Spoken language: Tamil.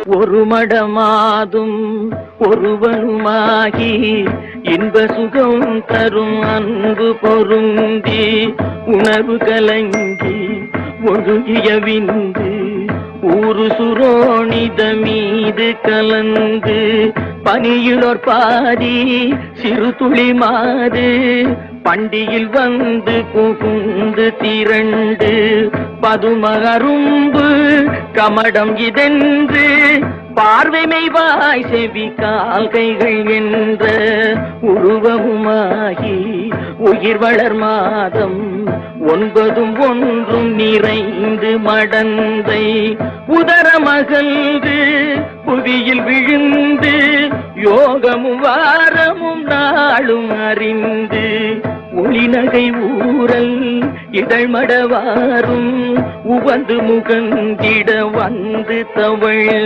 ஒரு மடமாதும் ஒருவனுமாகி இன்ப சுகம் தரும் அன்பு பொருந்தி உணர்வு கலங்கி ஒழுகிய விந்து ஊரு சுரோணித மீது கலந்து பனியிலோர் பாதி சிறு துளி மாது பண்டியில் வந்து புகுந்து திரண்டு பதும அரும்பு கமடம் இதென்று பார்வைமை வாய் செவி கால் கைகள் என்ற உருவமுமாகி உயிர் வளர் மாதம் ஒன்பதும் ஒன்றும் நிறைந்து மடந்தை உதரமகழ்ந்து புவியில் விழுந்து யோகமும் வாரமும் நாளும் அறிந்து ஒளிநகை ஊரல் இதழ்மடவாரும் உவந்து முகந்திட வந்து தவழ்